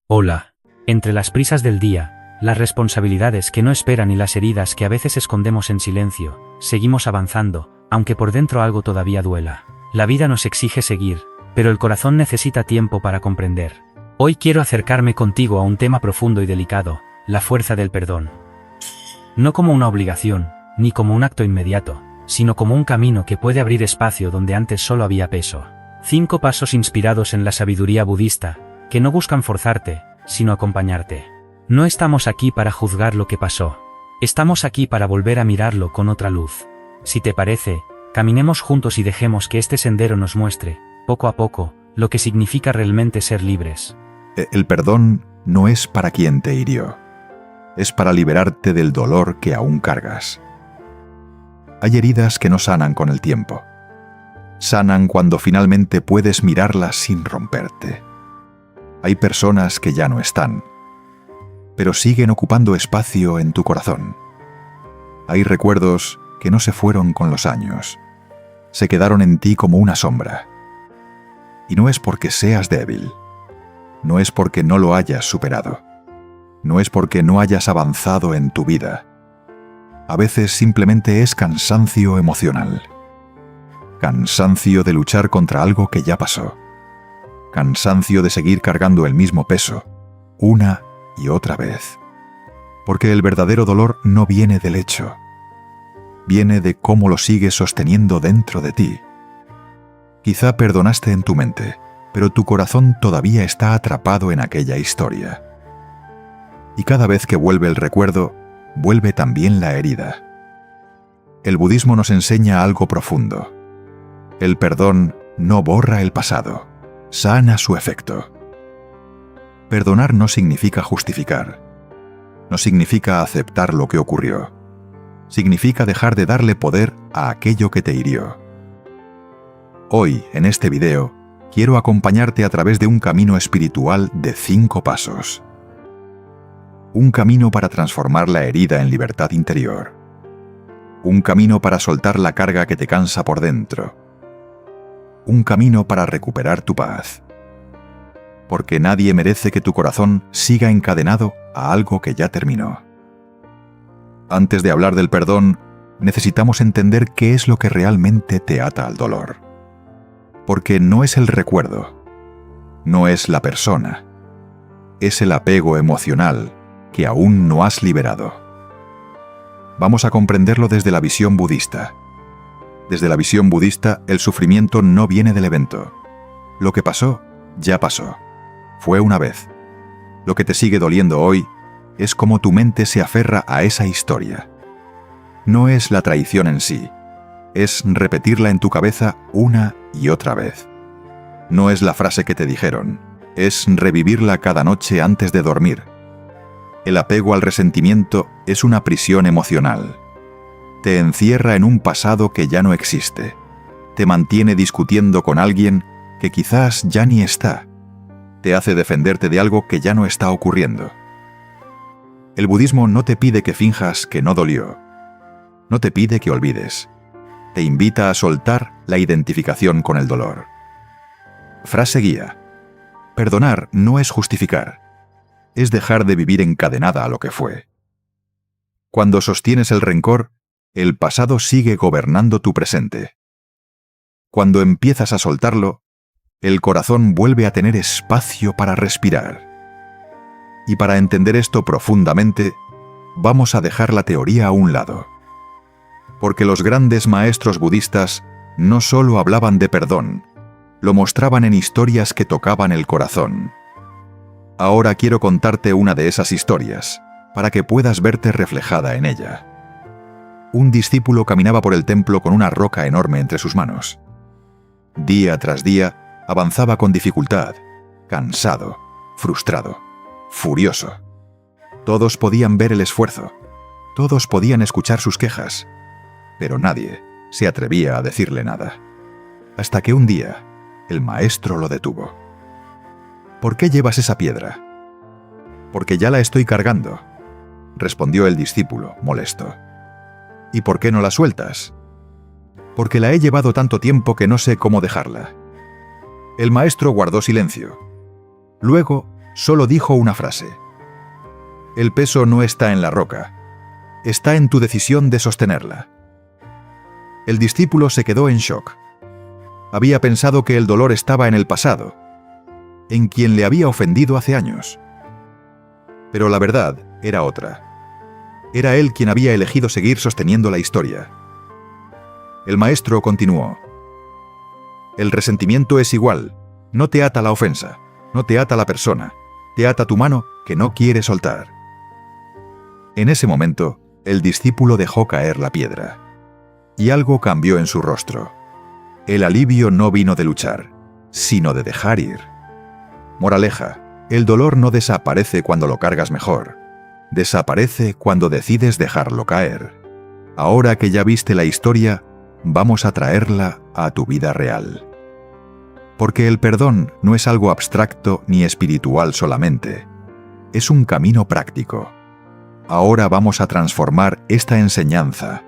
Hola. Entre las prisas del día, las responsabilidades que no esperan y las heridas que a veces escondemos en silencio, seguimos avanzando, aunque por dentro algo todavía duela. La vida nos exige seguir, pero el corazón necesita tiempo para comprender. Hoy quiero acercarme contigo a un tema profundo y delicado, la fuerza del perdón. No como una obligación, ni como un acto inmediato, sino como un camino que puede abrir espacio donde antes solo había peso. 5 pasos inspirados en la sabiduría budista, que no buscan forzarte, sino acompañarte. No estamos aquí para juzgar lo que pasó. Estamos aquí para volver a mirarlo con otra luz. Si te parece, caminemos juntos y dejemos que este sendero nos muestre, poco a poco, lo que significa realmente ser libres. El perdón no es para quien te hirió. Es para liberarte del dolor que aún cargas. Hay heridas que no sanan con el tiempo. Sanan cuando finalmente puedes mirarlas sin romperte. Hay personas que ya no están, pero siguen ocupando espacio en tu corazón. Hay recuerdos que no se fueron con los años. Se quedaron en ti como una sombra. Y no es porque seas débil. No es porque no lo hayas superado. No es porque no hayas avanzado en tu vida. A veces simplemente es cansancio emocional. Cansancio de luchar contra algo que ya pasó. Cansancio de seguir cargando el mismo peso, una y otra vez. Porque el verdadero dolor no viene del hecho. Viene de cómo lo sigues sosteniendo dentro de ti. Quizá perdonaste en tu mente, pero tu corazón todavía está atrapado en aquella historia. Y cada vez que vuelve el recuerdo, vuelve también la herida. El budismo nos enseña algo profundo. El perdón no borra el pasado, sana su efecto. Perdonar no significa justificar. No significa aceptar lo que ocurrió. Significa dejar de darle poder a aquello que te hirió. Hoy, en este video, quiero acompañarte a través de un camino espiritual de 5 pasos. Un camino para transformar la herida en libertad interior. Un camino para soltar la carga que te cansa por dentro. Un camino para recuperar tu paz. Porque nadie merece que tu corazón siga encadenado a algo que ya terminó. Antes de hablar del perdón, necesitamos entender qué es lo que realmente te ata al dolor. Porque no es el recuerdo, no es la persona, es el apego emocional que aún no has liberado. Vamos a comprenderlo desde la visión budista. Desde la visión budista, el sufrimiento no viene del evento. Lo que pasó, ya pasó. Fue una vez. Lo que te sigue doliendo hoy es cómo tu mente se aferra a esa historia. No es la traición en sí, es repetirla en tu cabeza una y otra vez. No es la frase que te dijeron, es revivirla cada noche antes de dormir. El apego al resentimiento es una prisión emocional. Te encierra en un pasado que ya no existe. Te mantiene discutiendo con alguien que quizás ya ni está. Te hace defenderte de algo que ya no está ocurriendo. El budismo no te pide que finjas que no dolió. No te pide que olvides. Te invita a soltar la identificación con el dolor. Frase guía. Perdonar no es justificar. Es dejar de vivir encadenada a lo que fue. Cuando sostienes el rencor, el pasado sigue gobernando tu presente. Cuando empiezas a soltarlo, el corazón vuelve a tener espacio para respirar. Y para entender esto profundamente, vamos a dejar la teoría a un lado. Porque los grandes maestros budistas no solo hablaban de perdón, lo mostraban en historias que tocaban el corazón. Ahora quiero contarte una de esas historias, para que puedas verte reflejada en ella. Un discípulo caminaba por el templo con una roca enorme entre sus manos. Día tras día, avanzaba con dificultad, cansado, frustrado, furioso. Todos podían ver el esfuerzo, todos podían escuchar sus quejas, pero nadie se atrevía a decirle nada. Hasta que un día, el maestro lo detuvo. ¿Por qué llevas esa piedra? Porque ya la estoy cargando, respondió el discípulo, molesto. ¿Y por qué no la sueltas? Porque la he llevado tanto tiempo que no sé cómo dejarla. El maestro guardó silencio. Luego solo dijo una frase: el peso no está en la roca, está en tu decisión de sostenerla. El discípulo se quedó en shock. Había pensado que el dolor estaba en el pasado, en quien le había ofendido hace años. Pero la verdad era otra. Era él quien había elegido seguir sosteniendo la historia. El maestro continuó: el resentimiento es igual, no te ata la ofensa, no te ata la persona, te ata tu mano que no quiere soltar. En ese momento, el discípulo dejó caer la piedra, y algo cambió en su rostro. El alivio no vino de luchar, sino de dejar ir. Moraleja: el dolor no desaparece cuando lo cargas mejor, desaparece cuando decides dejarlo caer. Ahora que ya viste la historia, vamos a traerla a tu vida real. Porque el perdón no es algo abstracto ni espiritual solamente, es un camino práctico. Ahora vamos a transformar esta enseñanza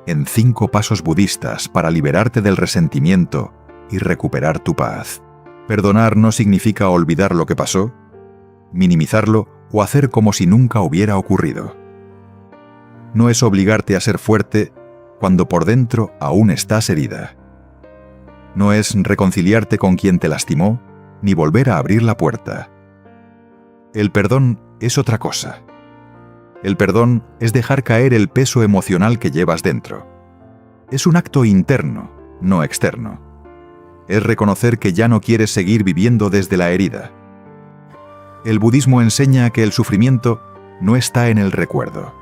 en 5 pasos budistas para liberarte del resentimiento y recuperar tu paz. Perdonar no significa olvidar lo que pasó, minimizarlo o hacer como si nunca hubiera ocurrido. No es obligarte a ser fuerte cuando por dentro aún estás herida. No es reconciliarte con quien te lastimó, ni volver a abrir la puerta. El perdón es otra cosa. El perdón es dejar caer el peso emocional que llevas dentro. Es un acto interno, no externo. Es reconocer que ya no quieres seguir viviendo desde la herida. El budismo enseña que el sufrimiento no está en el recuerdo.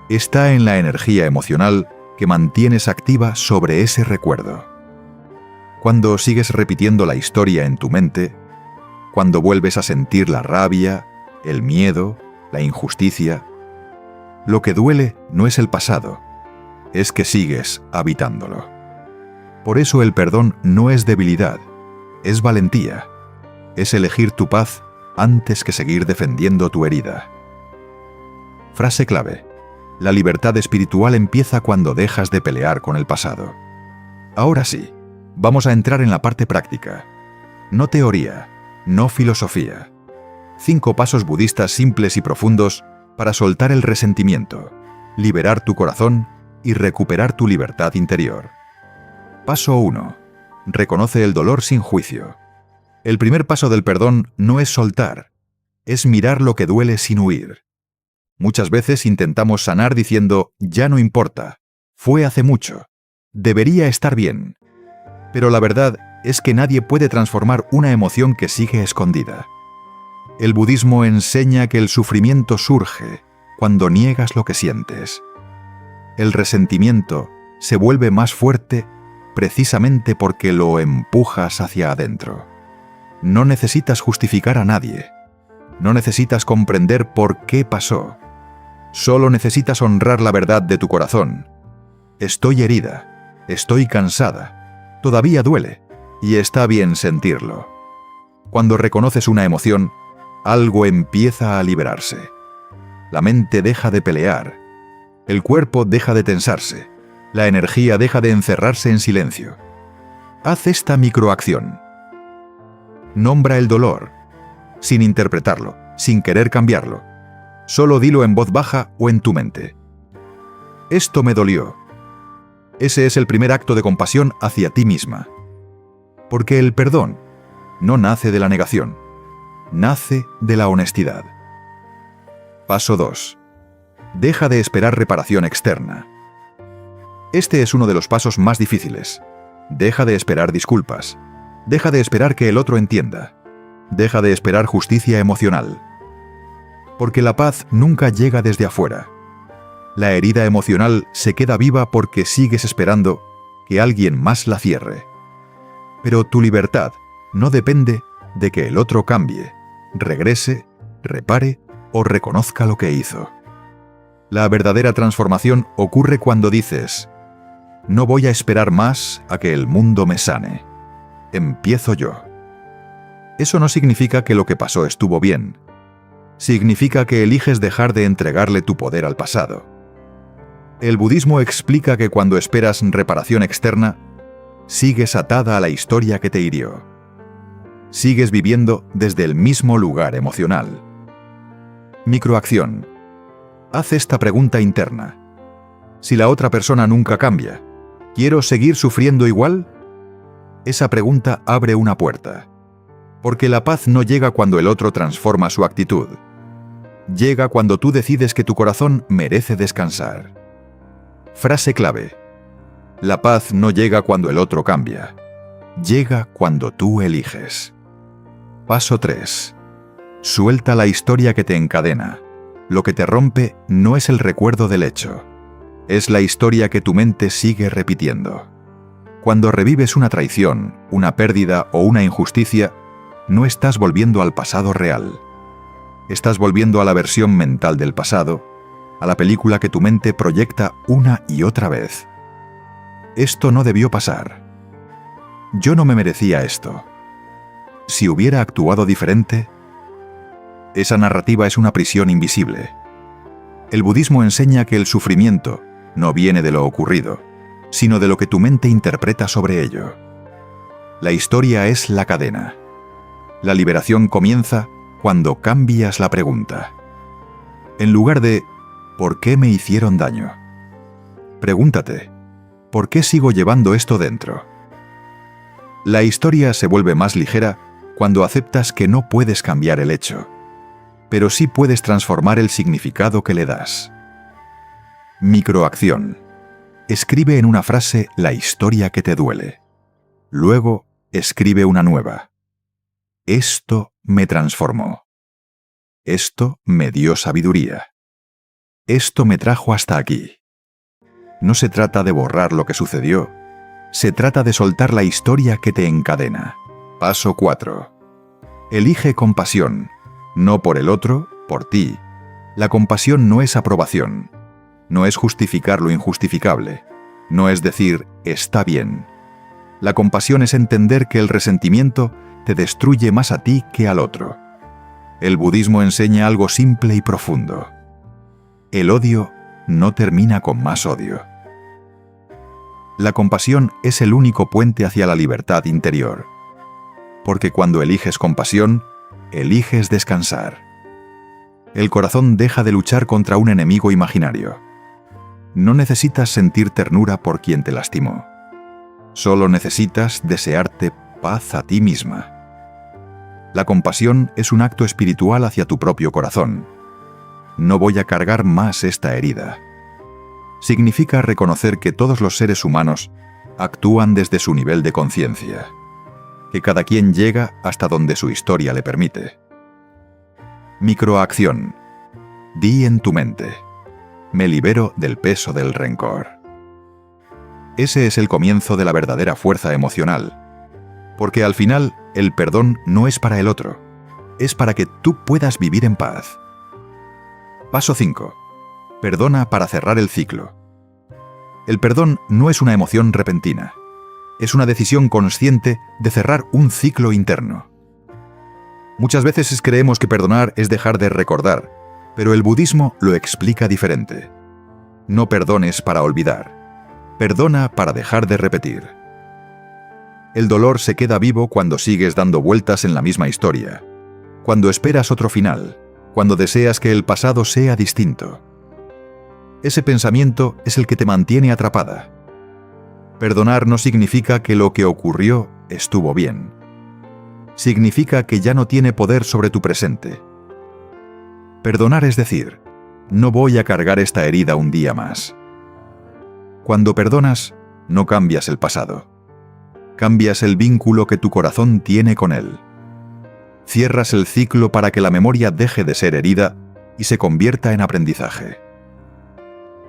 Está en la energía emocional que mantienes activa sobre ese recuerdo. Cuando sigues repitiendo la historia en tu mente, cuando vuelves a sentir la rabia, el miedo, la injusticia, lo que duele no es el pasado, es que sigues habitándolo. Por eso el perdón no es debilidad, es valentía, es elegir tu paz antes que seguir defendiendo tu herida. Frase clave: la libertad espiritual empieza cuando dejas de pelear con el pasado. Ahora sí, vamos a entrar en la parte práctica. No teoría, no filosofía. 5 pasos budistas simples y profundos para soltar el resentimiento, liberar tu corazón y recuperar tu libertad interior. Paso 1. Reconoce el dolor sin juicio. El primer paso del perdón no es soltar, es mirar lo que duele sin huir. Muchas veces intentamos sanar diciendo: ya no importa, fue hace mucho, debería estar bien. Pero la verdad es que nadie puede transformar una emoción que sigue escondida. El budismo enseña que el sufrimiento surge cuando niegas lo que sientes. El resentimiento se vuelve más fuerte precisamente porque lo empujas hacia adentro. No necesitas justificar a nadie. No necesitas comprender por qué pasó. Solo necesitas honrar la verdad de tu corazón. Estoy herida, estoy cansada, todavía duele, y está bien sentirlo. Cuando reconoces una emoción, algo empieza a liberarse. La mente deja de pelear, el cuerpo deja de tensarse, la energía deja de encerrarse en silencio. Haz esta microacción. Nombra el dolor, sin interpretarlo, sin querer cambiarlo. Solo dilo en voz baja o en tu mente. Esto me dolió. Ese es el primer acto de compasión hacia ti misma. Porque el perdón no nace de la negación, nace de la honestidad. Paso 2. Deja de esperar reparación externa. Este es uno de los pasos más difíciles. Deja de esperar disculpas. Deja de esperar que el otro entienda. Deja de esperar justicia emocional. Porque la paz nunca llega desde afuera. La herida emocional se queda viva porque sigues esperando que alguien más la cierre. Pero tu libertad no depende de que el otro cambie, regrese, repare o reconozca lo que hizo. La verdadera transformación ocurre cuando dices: no voy a esperar más a que el mundo me sane. Empiezo yo. Eso no significa que lo que pasó estuvo bien. Significa que eliges dejar de entregarle tu poder al pasado. El budismo explica que cuando esperas reparación externa, sigues atada a la historia que te hirió. Sigues viviendo desde el mismo lugar emocional. Microacción. Haz esta pregunta interna. Si la otra persona nunca cambia, ¿quiero seguir sufriendo igual? Esa pregunta abre una puerta. Porque la paz no llega cuando el otro transforma su actitud. Llega cuando tú decides que tu corazón merece descansar. Frase clave. La paz no llega cuando el otro cambia. Llega cuando tú eliges. Paso 3. Suelta la historia que te encadena. Lo que te rompe no es el recuerdo del hecho. Es la historia que tu mente sigue repitiendo. Cuando revives una traición, una pérdida o una injusticia, no estás volviendo al pasado real. Estás volviendo a la versión mental del pasado, a la película que tu mente proyecta una y otra vez. Esto no debió pasar. Yo no me merecía esto. Si hubiera actuado diferente, esa narrativa es una prisión invisible. El budismo enseña que el sufrimiento no viene de lo ocurrido, sino de lo que tu mente interpreta sobre ello. La historia es la cadena. La liberación comienza cuando cambias la pregunta. En lugar de ¿por qué me hicieron daño?, pregúntate ¿por qué sigo llevando esto dentro? La historia se vuelve más ligera cuando aceptas que no puedes cambiar el hecho, pero sí puedes transformar el significado que le das. Microacción. Escribe en una frase la historia que te duele. Luego, escribe una nueva. Esto me transformó. Esto me dio sabiduría. Esto me trajo hasta aquí. No se trata de borrar lo que sucedió. Se trata de soltar la historia que te encadena. Paso 4. Elige compasión. No por el otro, por ti. La compasión no es aprobación. No es justificar lo injustificable. No es decir, está bien. La compasión es entender que el resentimiento te destruye más a ti que al otro. El budismo enseña algo simple y profundo. El odio no termina con más odio. La compasión es el único puente hacia la libertad interior. Porque cuando eliges compasión, eliges descansar. El corazón deja de luchar contra un enemigo imaginario. No necesitas sentir ternura por quien te lastimó. Solo necesitas desearte paz a ti misma. La compasión es un acto espiritual hacia tu propio corazón. No voy a cargar más esta herida. Significa reconocer que todos los seres humanos actúan desde su nivel de conciencia, que cada quien llega hasta donde su historia le permite. Microacción. Di en tu mente: me libero del peso del rencor. Ese es el comienzo de la verdadera fuerza emocional, porque al final el perdón no es para el otro, es para que tú puedas vivir en paz. Paso 5. Perdona para cerrar el ciclo. El perdón no es una emoción repentina, es una decisión consciente de cerrar un ciclo interno. Muchas veces creemos que perdonar es dejar de recordar, pero el budismo lo explica diferente. No perdones para olvidar, perdona para dejar de repetir. El dolor se queda vivo cuando sigues dando vueltas en la misma historia, cuando esperas otro final, cuando deseas que el pasado sea distinto. Ese pensamiento es el que te mantiene atrapada. Perdonar no significa que lo que ocurrió estuvo bien. Significa que ya no tiene poder sobre tu presente. Perdonar es decir, no voy a cargar esta herida un día más. Cuando perdonas, no cambias el pasado. Cambias el vínculo que tu corazón tiene con él. Cierras el ciclo para que la memoria deje de ser herida y se convierta en aprendizaje.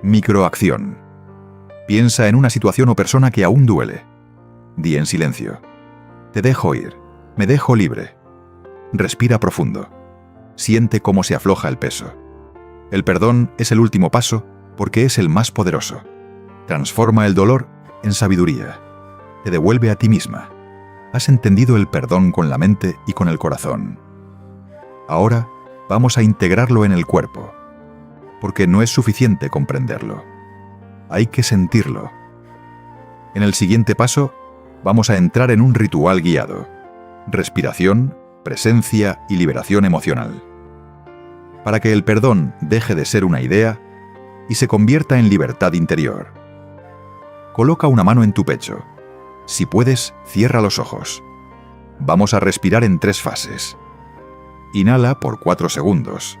Microacción. Piensa en una situación o persona que aún duele. Di en silencio: te dejo ir, me dejo libre. Respira profundo. Siente cómo se afloja el peso. El perdón es el último paso porque es el más poderoso. Transforma el dolor en sabiduría. Te devuelve a ti misma. Has entendido el perdón con la mente y con el corazón. Ahora vamos a integrarlo en el cuerpo, porque no es suficiente comprenderlo. Hay que sentirlo. En el siguiente paso, vamos a entrar en un ritual guiado. respiración, presencia y liberación emocional. Para que el perdón deje de ser una idea y se convierta en libertad interior. Coloca una mano en tu pecho. Si puedes, cierra los ojos. Vamos a respirar en 3 fases. Inhala por 4 segundos.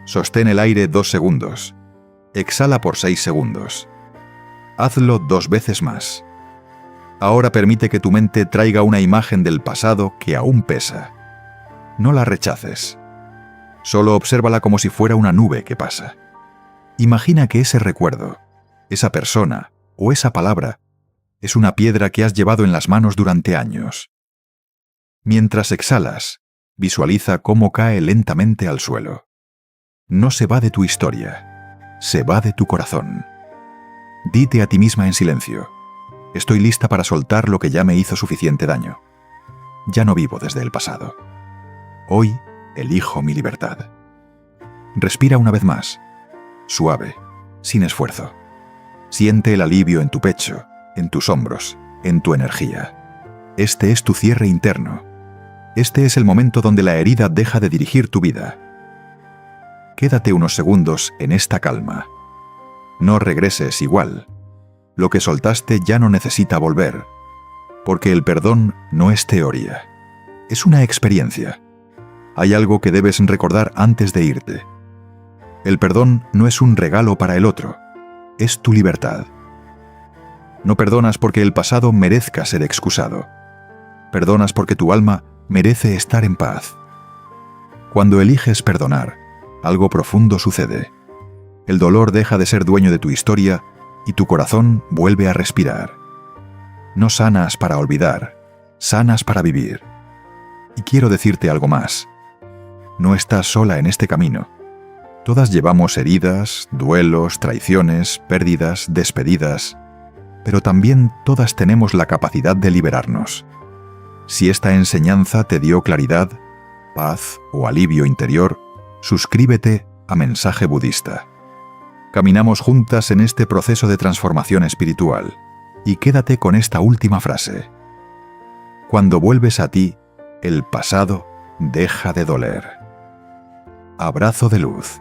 Sostén el aire 2 segundos. Exhala por 6 segundos. Hazlo 2 veces más. Ahora permite que tu mente traiga una imagen del pasado que aún pesa. No la rechaces. Solo obsérvala como si fuera una nube que pasa. Imagina que ese recuerdo, esa persona o esa palabra es una piedra que has llevado en las manos durante años. Mientras exhalas, visualiza cómo cae lentamente al suelo. No se va de tu historia, se va de tu corazón. Dite a ti misma en silencio: estoy lista para soltar lo que ya me hizo suficiente daño. Ya no vivo desde el pasado. Hoy elijo mi libertad. Respira una vez más, suave, sin esfuerzo. Siente el alivio en tu pecho, en tus hombros, en tu energía. Este es tu cierre interno. Este es el momento donde la herida deja de dirigir tu vida. Quédate unos segundos en esta calma. No regreses igual. Lo que soltaste ya no necesita volver, porque el perdón no es teoría. Es una experiencia. Hay algo que debes recordar antes de irte. El perdón no es un regalo para el otro, es tu libertad. No perdonas porque el pasado merezca ser excusado. Perdonas porque tu alma merece estar en paz. Cuando eliges perdonar, algo profundo sucede. El dolor deja de ser dueño de tu historia y tu corazón vuelve a respirar. No sanas para olvidar, sanas para vivir. Y quiero decirte algo más. No estás sola en este camino. Todas llevamos heridas, duelos, traiciones, pérdidas, despedidas, pero también todas tenemos la capacidad de liberarnos. Si esta enseñanza te dio claridad, paz o alivio interior, suscríbete a Mensaje Budista. Caminamos juntas en este proceso de transformación espiritual y quédate con esta última frase. Cuando vuelves a ti, el pasado deja de doler. Abrazo de luz.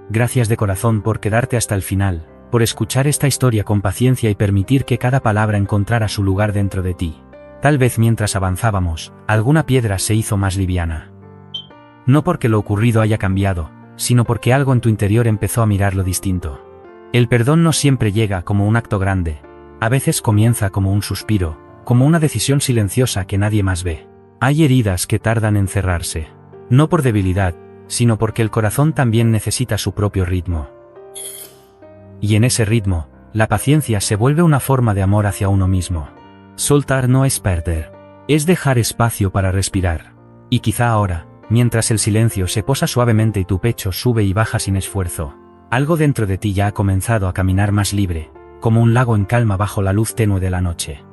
Gracias de corazón por quedarte hasta el final, por escuchar esta historia con paciencia y permitir que cada palabra encontrara su lugar dentro de ti. Tal vez mientras avanzábamos, alguna piedra se hizo más liviana. No porque lo ocurrido haya cambiado, sino porque algo en tu interior empezó a mirarlo distinto. El perdón no siempre llega como un acto grande. A veces comienza como un suspiro, como una decisión silenciosa que nadie más ve. Hay heridas que tardan en cerrarse. No por debilidad, sino porque el corazón también necesita su propio ritmo. Y en ese ritmo, la paciencia se vuelve una forma de amor hacia uno mismo. Soltar no es perder, es dejar espacio para respirar. Y quizá ahora, mientras el silencio se posa suavemente y tu pecho sube y baja sin esfuerzo, algo dentro de ti ya ha comenzado a caminar más libre, como un lago en calma bajo la luz tenue de la noche.